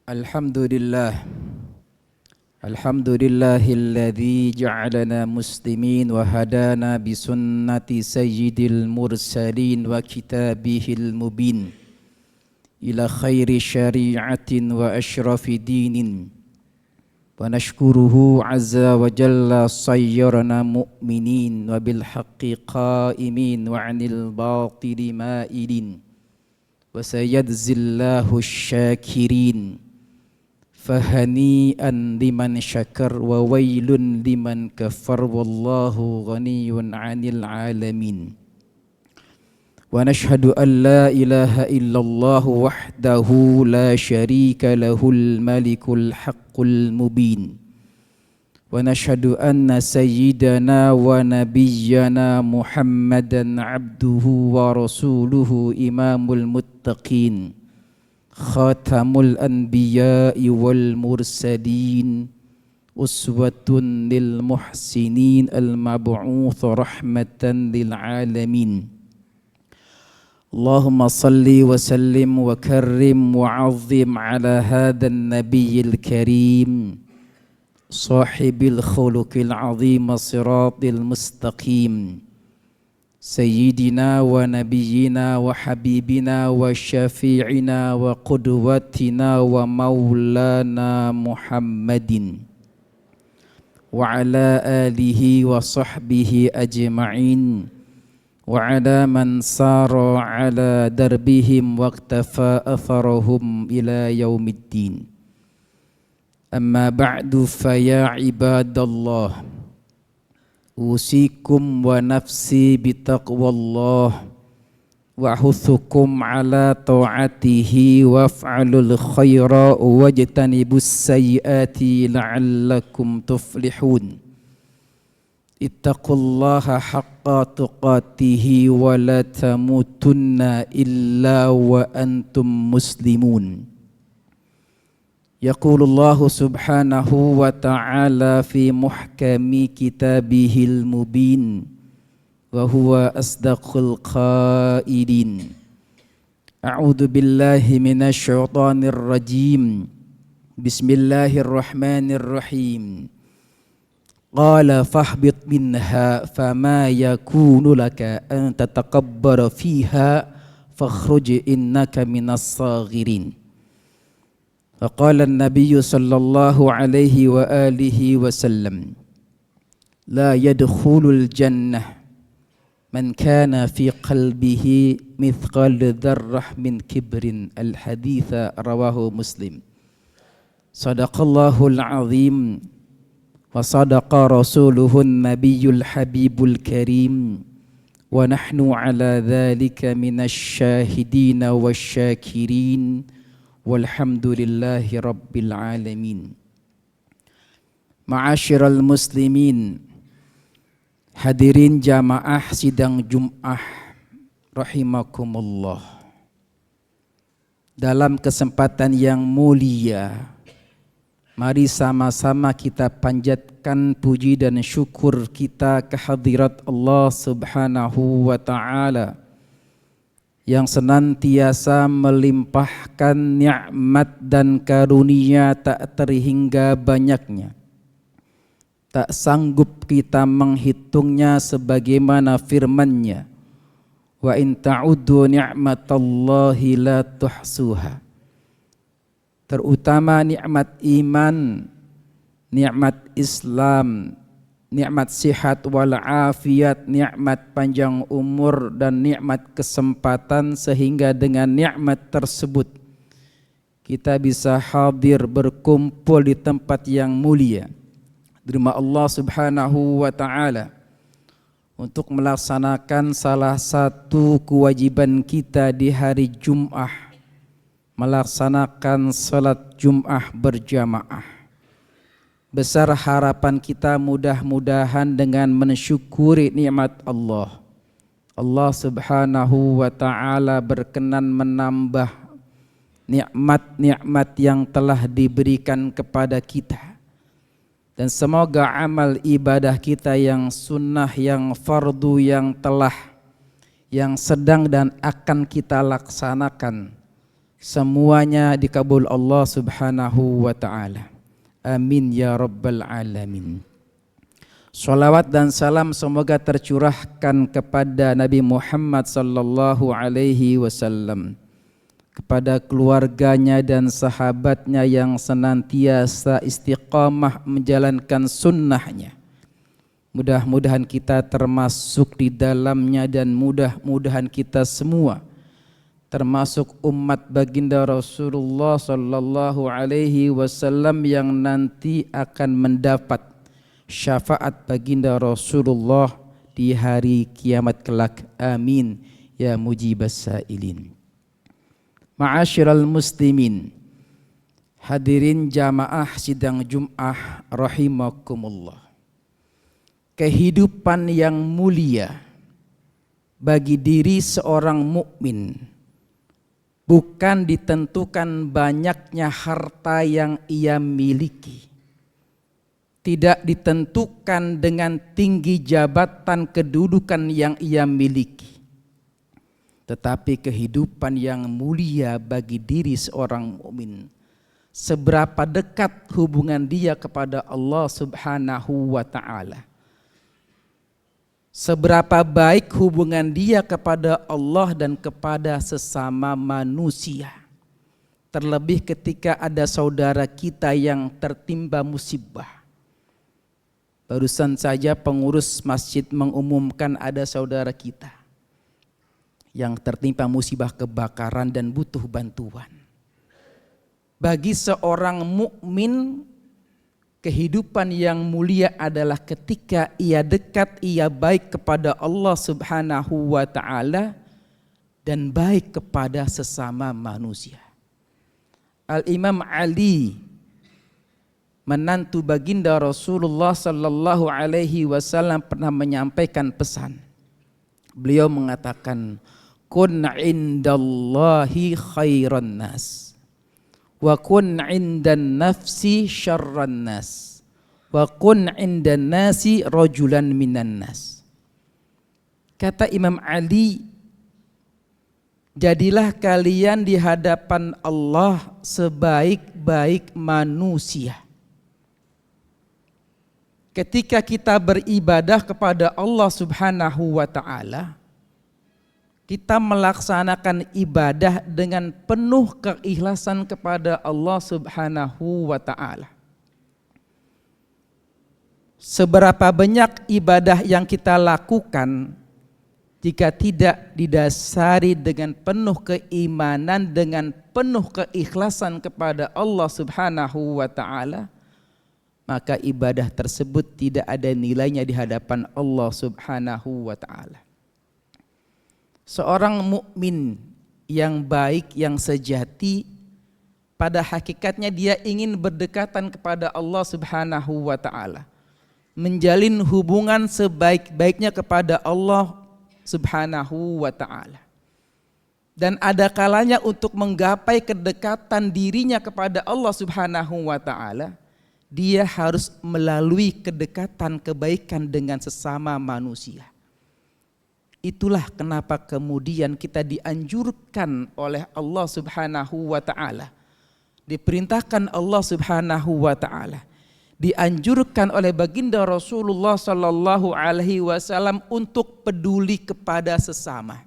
Alhamdulillah Alhamdulillahilladzi ja'alana muslimin wa hadana bisunnati sayyidil mursalin wa kitabihil mubin ila khairi syari'atin wa ashrafi dinin wa nashkuruhu azza wa jalla sayyarana mu'minin wa bil haqqi qa'imin wa 'anil batili ma'ilin wa sayadzillahu syakirin fahani'an liman syakar wa wailun liman kafar wallahu ghaniyun 'anil 'alamin wa nashhadu an la ilaha illallah wahdahu la syarika lahul malikul haqqul mubin wa nashhadu anna sayyidana wa nabiyyana Muhammadan 'abduhu wa rasuluhu imamul muttaqin khatamul anbiya'i wal mursalin uswatun lil muhsinin al mab'uuts rahmatan lil alamin. Allahumma salli wa sallim wa karrim wa 'azzim ala hadzal nabiyil karim sahibil khuluqil 'azim siratil mustaqim Sayyidina wa nabiyyina wa habibina wa syafi'ina wa qudwatina wa maulana Muhammadin wa ala alihi wa sahbihi ajma'in wa ala man sara ala darbihim wa iktafa atharahum ila yaumiddin. Amma ba'du fa ya ibadallah usikum wa nafsi bitaqwallah wa ahuthukum ala ta'atihi waf'alul khaira wajtanibus sayyiati la'allakum tuflihun. Ittaqullaha haqqa tuqatihi wa la tamutunna illa wa antum muslimun. Yaqulullahu subhanahu wa ta'ala fi muhkami kitabihil mubin wa huwa asdaqul qailin. A'udzu billahi minasy syaithanir rajim. Bismillahirrahmanirrahim. Qala fahbit minha fama yakunu laka an tatakabbara fiha fakhruj innaka minas saghirin. Faqala an-nabiy sallallahu alaihi wa alihi wasallam la yadkhulul jannah man kana fi qalbihi mithqal dzarrah min kibrin. Al-haditha rawahu Muslim. Sadaqallahul azim wa sadaqa rasuluhun nabiyyul habibul karim wa nahnu ala dhalika minasy syahidin wasyakirin walhamdulillahi rabbil alamin. Ma'asyiral muslimin, hadirin jamaah sidang Jum'ah rahimakumullah. Dalam kesempatan yang mulia, mari sama-sama kita panjatkan puji dan syukur kita kehadirat Allah subhanahu wa ta'ala yang senantiasa melimpahkan nikmat dan karunia tak terhingga banyaknya. Tak sanggup kita menghitungnya sebagaimana firman-Nya, wa in ta'uddu ni'matallahi la tuhsuha. Terutama nikmat iman, nikmat Islam, nikmat sihat wal afiat, nikmat panjang umur dan nikmat kesempatan, sehingga dengan nikmat tersebut kita bisa hadir berkumpul di tempat yang mulia di rumah Allah subhanahu wa ta'ala untuk melaksanakan salah satu kewajiban kita di hari Jum'ah, melaksanakan salat Jum'ah berjamaah. Besar harapan kita mudah-mudahan dengan mensyukuri nikmat Allah, Allah subhanahu wa ta'ala berkenan menambah nikmat-nikmat yang telah diberikan kepada kita. Dan semoga amal ibadah kita yang sunnah, yang fardu, yang sedang dan akan kita laksanakan semuanya dikabul Allah Subhanahu wa ta'ala. Amin ya rabbal alamin. Salawat dan salam semoga tercurahkan kepada Nabi Muhammad sallallahu alaihi wasallam, kepada keluarganya dan sahabatnya yang senantiasa istiqamah menjalankan sunnahnya. Mudah-mudahan kita termasuk di dalamnya, dan mudah-mudahan kita semua termasuk umat baginda Rasulullah sallallahu alaihi wasallam yang nanti akan mendapat syafaat baginda Rasulullah di hari kiamat kelak. Amin ya mujibas sailin. Ma'asyiral muslimin, hadirin jamaah sidang Jum'ah rahimakumullah. Kehidupan yang mulia bagi diri seorang mukmin bukan ditentukan banyaknya harta yang ia miliki, tidak ditentukan dengan tinggi jabatan kedudukan yang ia miliki, tetapi kehidupan yang mulia bagi diri seorang mukmin, seberapa dekat hubungan dia kepada Allah Subhanahu wa ta'ala, seberapa baik hubungan dia kepada Allah dan kepada sesama manusia. Terlebih ketika ada saudara kita yang tertimpa musibah. Barusan saja pengurus masjid mengumumkan ada saudara kita yang tertimpa musibah kebakaran dan butuh bantuan. Bagi seorang mukmin, kehidupan yang mulia adalah ketika ia dekat, ia baik kepada Allah Subhanahu wa ta'ala dan baik kepada sesama manusia. Al-Imam Ali, menantu baginda Rasulullah sallallahu alaihi wasallam, pernah menyampaikan pesan. Beliau mengatakan, kun indallahi khairan nas wa kun indan nafsi syarran nas wa kun indan nasi rajulan minan nas. Kata Imam Ali, jadilah kalian di hadapan Allah sebaik-baik manusia. Ketika kita beribadah kepada Allah Subhanahu wa ta'ala, kita melaksanakan ibadah dengan penuh keikhlasan kepada Allah Subhanahu wa ta'ala. Seberapa banyak ibadah yang kita lakukan, jika tidak didasari dengan penuh keimanan, dengan penuh keikhlasan kepada Allah Subhanahu wa ta'ala, maka ibadah tersebut tidak ada nilainya di hadapan Allah Subhanahu wa ta'ala. Seorang mukmin yang baik, yang sejati, pada hakikatnya dia ingin berdekatan kepada Allah Subhanahu wa ta'ala, menjalin hubungan sebaik-baiknya kepada Allah Subhanahu wa ta'ala. Dan ada kalanya untuk menggapai kedekatan dirinya kepada Allah Subhanahu wa ta'ala, dia harus melalui kedekatan kebaikan dengan sesama manusia. Itulah kenapa kemudian kita dianjurkan oleh Allah Subhanahu wa ta'ala, diperintahkan Allah Subhanahu wa ta'ala, dianjurkan oleh baginda Rasulullah sallallahu alaihi wasallam untuk peduli kepada sesama.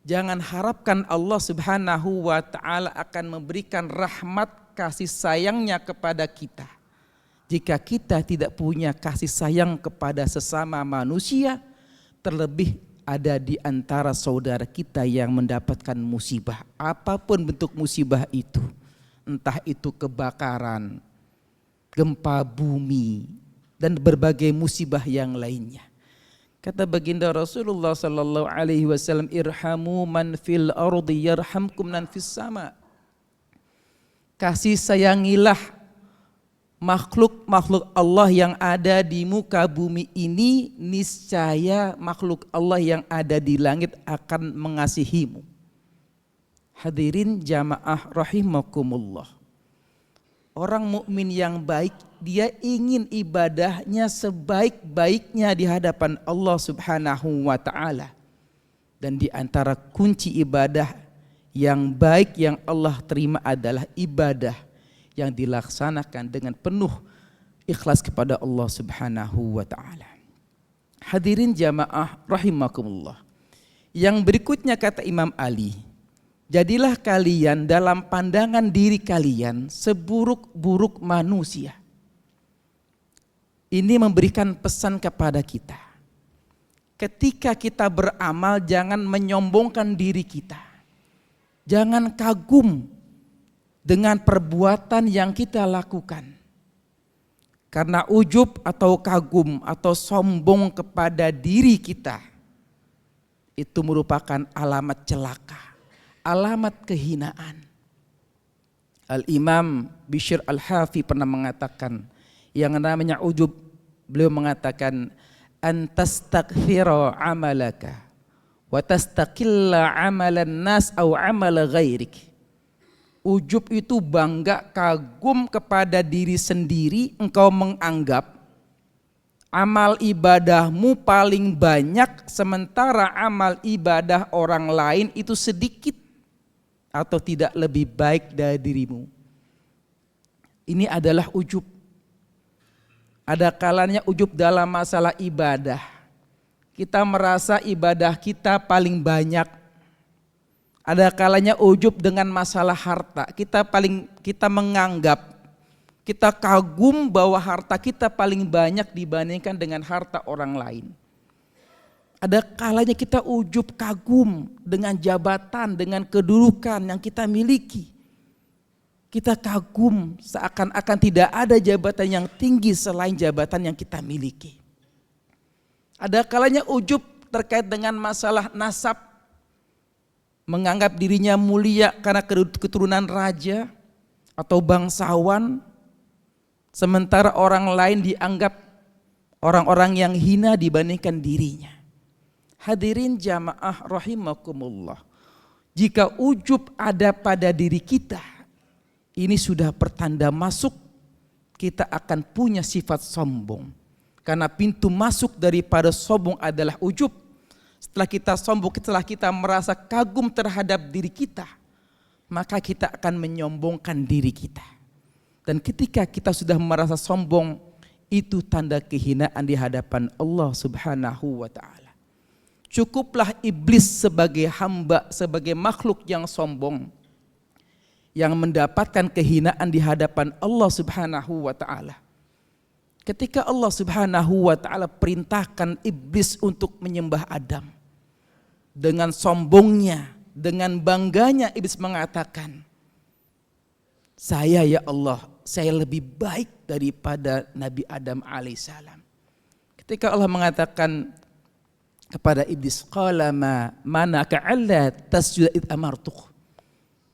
Jangan harapkan Allah Subhanahu wa ta'ala akan memberikan rahmat kasih sayangnya kepada kita jika kita tidak punya kasih sayang kepada sesama manusia, terlebih ada di antara saudara kita yang mendapatkan musibah, apapun bentuk musibah itu, entah itu kebakaran, gempa bumi, dan berbagai musibah yang lainnya. Kata baginda Rasulullah sallallahu alaihi wasallam, irhamu man fil ardi yarhamkum man fis sama. Kasih sayangilah makhluk-makhluk Allah yang ada di muka bumi ini, niscaya makhluk Allah yang ada di langit akan mengasihimu. Hadirin jamaah rahimakumullah. Orang mukmin yang baik, dia ingin ibadahnya sebaik-baiknya di hadapan Allah Subhanahu wa ta'ala. Dan di antara kunci ibadah Yang baik yang Allah terima adalah ibadah yang dilaksanakan dengan penuh ikhlas kepada Allah Subhanahu wa taala. Hadirin jamaah rahimakumullah. Yang berikutnya kata Imam Ali, jadilah kalian dalam pandangan diri kalian seburuk-buruk manusia. Ini memberikan pesan kepada kita. Ketika kita beramal, jangan menyombongkan diri kita. Jangan kagum dengan perbuatan yang kita lakukan. Karena ujub atau kagum atau sombong kepada diri kita, itu merupakan alamat celaka, alamat kehinaan. Al-Imam Bishr Al-Hafi pernah mengatakan, yang namanya ujub, beliau mengatakan, antastakthira amalaka wa tastaqilla amalan nas au amala ghairik. Ujub itu bangga, kagum kepada diri sendiri, engkau menganggap amal ibadahmu paling banyak sementara amal ibadah orang lain itu sedikit atau tidak lebih baik dari dirimu. Ini adalah ujub. Ada kalanya ujub dalam masalah ibadah. Kita merasa ibadah kita paling banyak. Ada kalanya ujub dengan masalah harta. Kita menganggap, kita kagum bahwa harta kita paling banyak dibandingkan dengan harta orang lain. Ada kalanya kita ujub kagum dengan jabatan, dengan kedudukan yang kita miliki. Kita kagum seakan-akan tidak ada jabatan yang tinggi selain jabatan yang kita miliki. Ada kalanya ujub terkait dengan masalah nasab, menganggap dirinya mulia karena keturunan raja atau bangsawan, sementara orang lain dianggap orang-orang yang hina dibandingkan dirinya. Hadirin jamaah rahimakumullah, jika ujub ada pada diri kita, ini sudah pertanda masuk kita akan punya sifat sombong. Karena pintu masuk daripada sombong adalah ujub. Setelah kita sombong, setelah kita merasa kagum terhadap diri kita, maka kita akan menyombongkan diri kita. Dan ketika kita sudah merasa sombong, itu tanda kehinaan di hadapan Allah Subhanahu wa ta'ala. Cukuplah iblis sebagai hamba, sebagai makhluk yang sombong, yang mendapatkan kehinaan di hadapan Allah Subhanahu wa ta'ala. Ketika Allah Subhanahu wa ta'ala perintahkan iblis untuk menyembah Adam, dengan sombongnya, dengan bangganya iblis mengatakan, saya ya Allah, saya lebih baik daripada Nabi Adam alaihissalam. Ketika Allah mengatakan kepada iblis, qala ma manaka alla tasjuda id amartuk.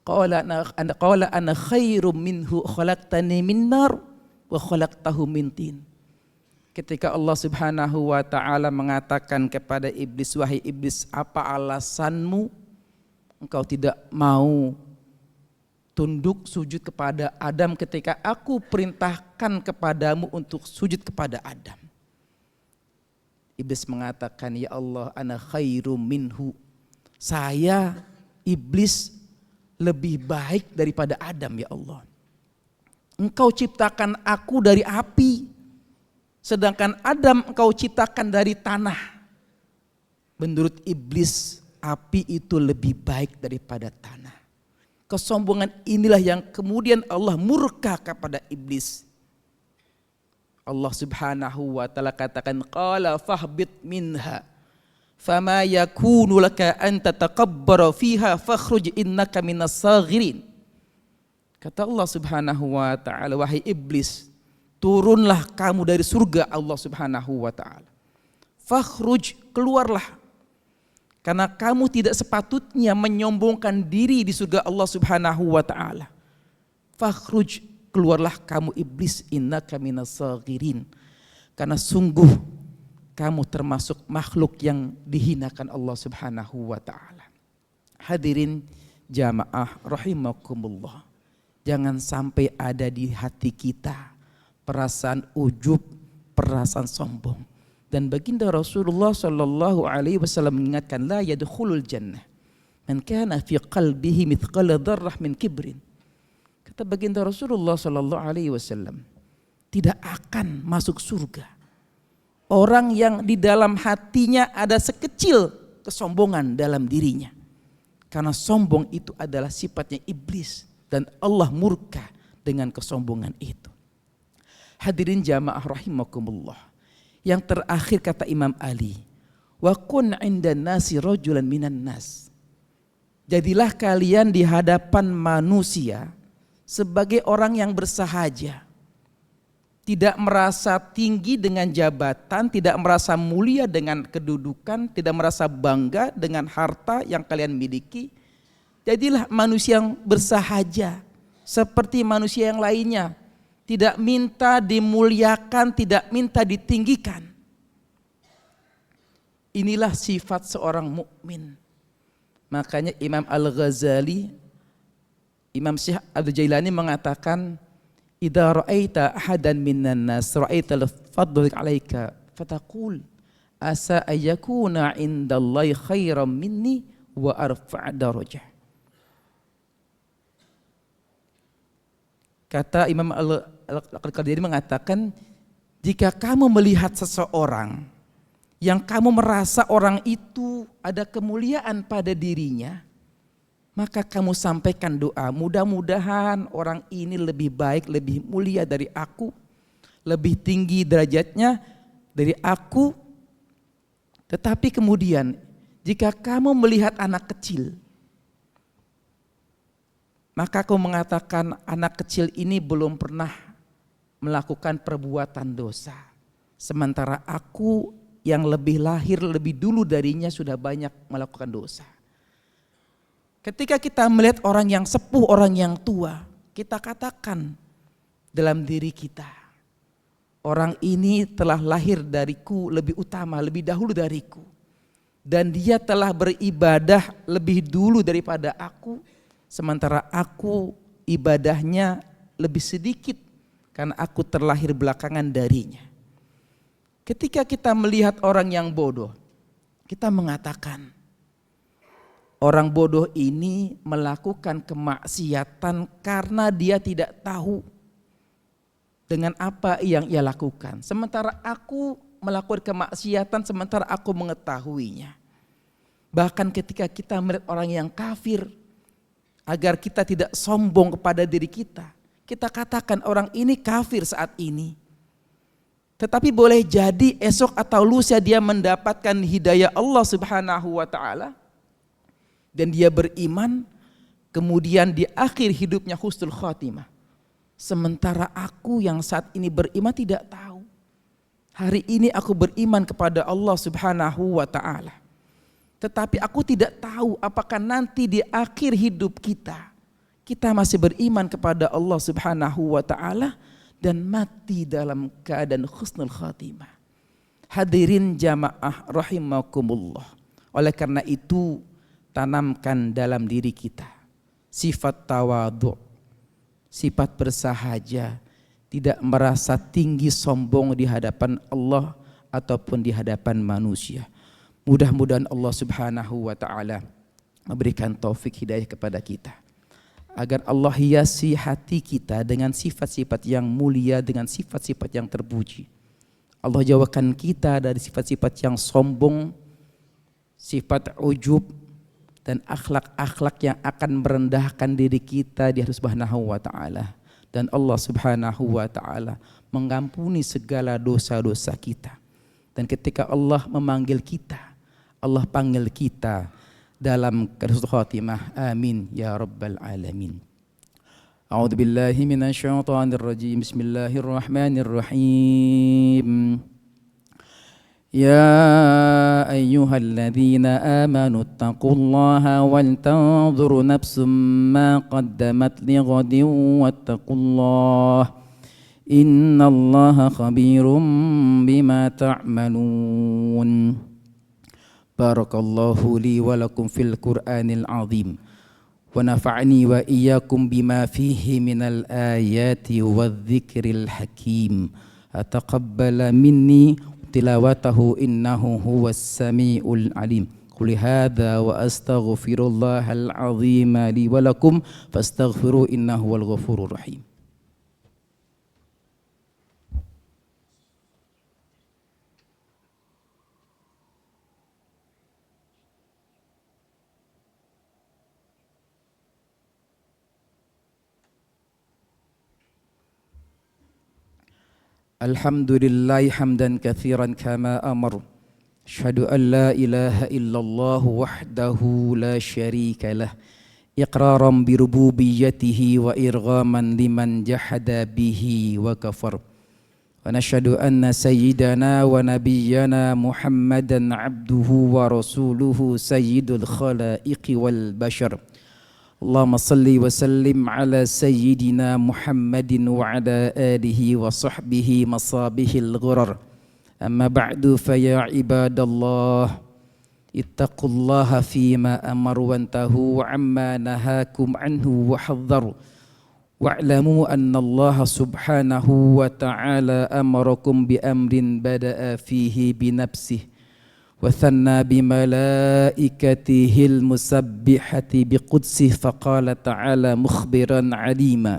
Qala ana khairum minhu khalaqtani min nar wa khalaqtahu min tin. Ketika Allah Subhanahu wa ta'ala mengatakan kepada iblis, wahai iblis, apa alasanmu engkau tidak mau tunduk sujud kepada Adam ketika aku perintahkan kepadamu untuk sujud kepada Adam? Iblis mengatakan, ya Allah, ana khairum minhu, saya iblis lebih baik daripada Adam ya Allah. Engkau ciptakan aku dari api, sedangkan Adam engkau ciptakan dari tanah. Menurut iblis, api itu lebih baik daripada tanah. Kesombongan inilah yang kemudian Allah murka kepada iblis. Allah Subhanahu wa ta'ala katakan, qala fahbit minha fama yakunu laka an tatakabbara fiha fakhruj innaka minas saghirin. Kata Allah Subhanahu wa ta'ala, wahai iblis, turunlah kamu dari surga Allah Subhanahu wa ta'ala. Fakhruj, keluarlah. Karena kamu tidak sepatutnya menyombongkan diri di surga Allah Subhanahu wa ta'ala. Fakhruj, keluarlah kamu iblis, innaka minas saghirin. Karena sungguh kamu termasuk makhluk yang dihinakan Allah Subhanahu wa ta'ala. Hadirin jamaah rahimakumullah. Jangan sampai ada di hati kita perasaan ujub, perasaan sombong. Dan baginda Rasulullah sallallahu alaihi wasallam mengingatkan, la yadkhulul jannah, Man kana fi qalbihi mithqala dzarrah min kibrin. Kata baginda Rasulullah sallallahu alaihi wasallam, tidak akan masuk surga orang yang di dalam hatinya ada sekecil kesombongan dalam dirinya. Karena sombong itu adalah sifatnya iblis dan Allah murka dengan kesombongan itu. Hadirin jamaah rahimakumullah. Yang terakhir kata Imam Ali, wa kun 'indan nasi rajulan minan nas. Jadilah kalian di hadapan manusia sebagai orang yang bersahaja. Tidak merasa tinggi dengan jabatan, tidak merasa mulia dengan kedudukan, tidak merasa bangga dengan harta yang kalian miliki. Jadilah manusia yang bersahaja seperti manusia yang lainnya. Tidak minta dimuliakan, tidak minta ditinggikan. Inilah sifat seorang mukmin. Makanya Imam Al-Ghazali, Imam Syekh Al-Jailani mengatakan, idza ra'aita ahadan minan nas ra'aita al-fadl 'alaika fataqul asa ayyakuna 'indallahi khairan minni wa arfa' darajah. Kata Imam Al-Qadiri mengatakan, jika kamu melihat seseorang yang kamu merasa orang itu ada kemuliaan pada dirinya, maka kamu sampaikan doa, mudah-mudahan orang ini lebih baik, lebih mulia dari aku, lebih tinggi derajatnya dari aku. Tetapi kemudian jika kamu melihat anak kecil, maka aku mengatakan anak kecil ini belum pernah melakukan perbuatan dosa. Sementara aku yang lebih lahir lebih dulu darinya sudah banyak melakukan dosa. Ketika kita melihat orang yang sepuh, orang yang tua, kita katakan dalam diri kita, orang ini telah lahir dariku lebih utama, lebih dahulu dariku. Dan dia telah beribadah lebih dulu daripada aku. Sementara aku ibadahnya lebih sedikit karena aku terlahir belakangan darinya. Ketika kita melihat orang yang bodoh, kita mengatakan orang bodoh ini melakukan kemaksiatan karena dia tidak tahu dengan apa yang ia lakukan. Sementara aku melakukan kemaksiatan sementara aku mengetahuinya. Bahkan ketika kita melihat orang yang kafir, agar kita tidak sombong kepada diri kita, kita katakan orang ini kafir saat ini. Tetapi boleh jadi esok atau lusa dia mendapatkan hidayah Allah Subhanahu wa taala dan dia beriman, kemudian di akhir hidupnya husnul khatimah. Sementara aku yang saat ini beriman tidak tahu. Hari ini aku beriman kepada Allah Subhanahu wa taala. Tetapi aku tidak tahu apakah nanti di akhir hidup kita masih beriman kepada Allah Subhanahu wa taala dan mati dalam keadaan husnul khatimah. Hadirin jamaah rahimakumullah. Oleh karena itu tanamkan dalam diri kita sifat tawadhu, sifat bersahaja, tidak merasa tinggi sombong di hadapan Allah ataupun di hadapan manusia. Mudah-mudahan Allah Subhanahu wa taala memberikan taufik hidayah kepada kita, agar Allah hiasi hati kita dengan sifat-sifat yang mulia, dengan sifat-sifat yang terpuji. Allah jauhkan kita dari sifat-sifat yang sombong, sifat ujub, dan akhlak-akhlak yang akan merendahkan diri kita di hadapan Subhanahu wa taala. Dan Allah Subhanahu wa taala mengampuni segala dosa-dosa kita. Dan ketika Allah memanggil kita, Allah panggil kita dalam husnul khatimah. Amin ya rabbal alamin. A'udzu billahi minasyaitonir rajim. Bismillahirrahmanirrahim. Ya ayyuhalladzina amanu taqullaha wal tanzur nafsum ma qaddamat lighadin wattaqullaha innallaha khabirum bima ta'malun. Barakallahu li wa lakum fil Qur'anil azim wa nafa'ni wa iyyakum bima fihi minal ayati wadh-dhikril hakim. Ataqabbala minni tilawatahu innahu huwas samiul alim. قولي هذا وأستغفر الله العظيم لي ولكم فاستغفروا إنه هو الغفور الرحيم. Alhamdulillah hamdan katsiran kama amar. Asyhadu an la ilaha illallah wahdahu la syarika lah. Iqraran bi rububiyyatihi wa irghaman liman jahada bihi wa kafar. Wa nashhadu anna sayyidana wa nabiyyana Muhammadan abduhu wa rasuluhu sayyidul khalaiqi wal bashar. Allahumma salli wa sallim ala sayyidina Muhammadin wa ala alihi wa sahbihi masabihil ghurar. Amma ba'du fa ya ibadallah ittaqullaha fima amaru wantahu wa amma nahakum anhu wa hadharu. Wa'lamu anna Allah subhanahu wa ta'ala amarakum bi amrin bada'a fihi bi nafsihi وثنى بملائكته المسبحة بقدسه فقال تعالى مخبرا عليما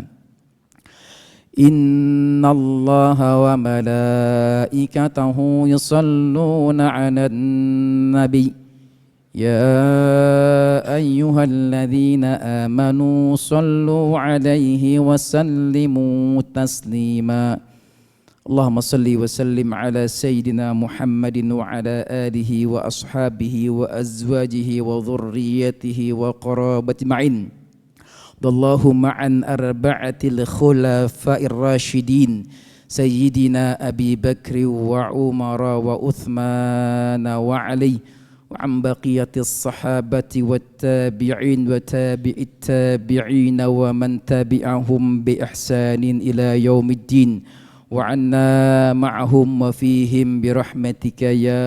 إن الله وملائكته يصلون على النبي يا أيها الذين آمنوا صلوا عليه وسلموا تسليما اللهم صل وسلم على سيدنا محمد وعلى آله وأصحابه وأزواجه وذريته وقرابة معين اللهم عن أربعة الخلفاء الراشدين سيدنا أبي بكر وعمر وعثمان وعلي وعن بقية الصحابة والتابعين وتابع التابعين ومن تبعهم بإحسان إلى يوم الدين وعنا معهم وفيهم برحمتك يا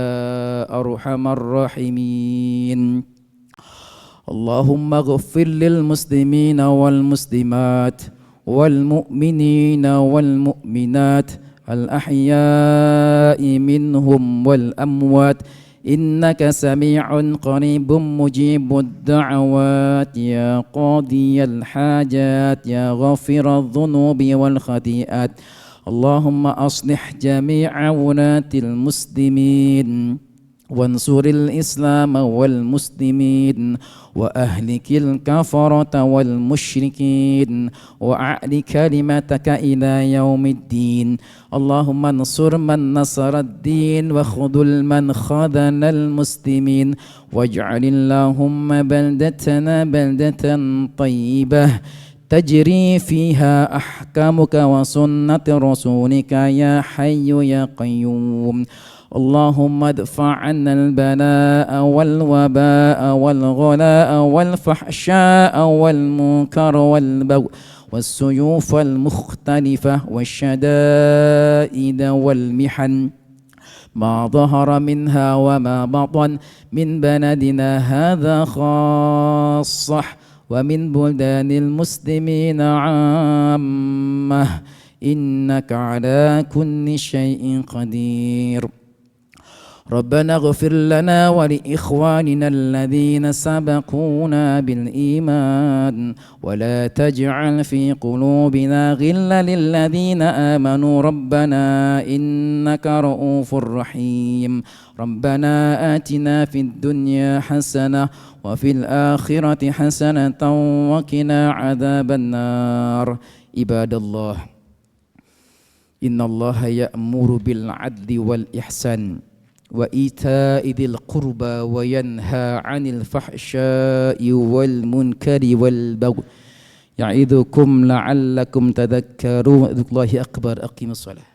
أرحم الراحمين اللهم اغفر للمسلمين والمسلمات والمؤمنين والمؤمنات الأحياء منهم والأموات إنك سميع قريب مجيب الدعوات يا قاضي الحاجات يا غافر الذنوب والخطيئات اللهم أصلح جميع ولاة المسلمين وانصر الإسلام والمسلمين وأهلك الكفرة والمشركين وأعل كلمتك إلى يوم الدين اللهم انصر من نصر الدين وخذل من خذل المسلمين واجعل اللهم بلدتنا بلدة طيبة تجري فيها أحكامك وسنة رسولك يا حي يا قيوم اللهم ادفع عنا البلاء والوباء والغلاء والفحشاء والمنكر والبغي والسيوف المختلفة والشدائد والمحن ما ظهر منها وما بطن من بلدنا هذا خاصة ومن بلدان المسلمين عامة إنك على كل شيء قدير ربنا اغفر لنا ولإخواننا الذين سبقونا بالإيمان ولا تجعل في قلوبنا غلا للذين آمنوا ربنا إنك رؤوف رحيم ربنا آتنا في الدنيا حسنة وفي الآخرة حسنة وقنا عذاب النار عباد الله إن الله يأمر بالعدل والإحسان وإيتاء ذي القربى وينهى عن الفحشاء والمنكر والبغي يعظكم لعلكم تذكرون الله أكبر أقيموا الصلاة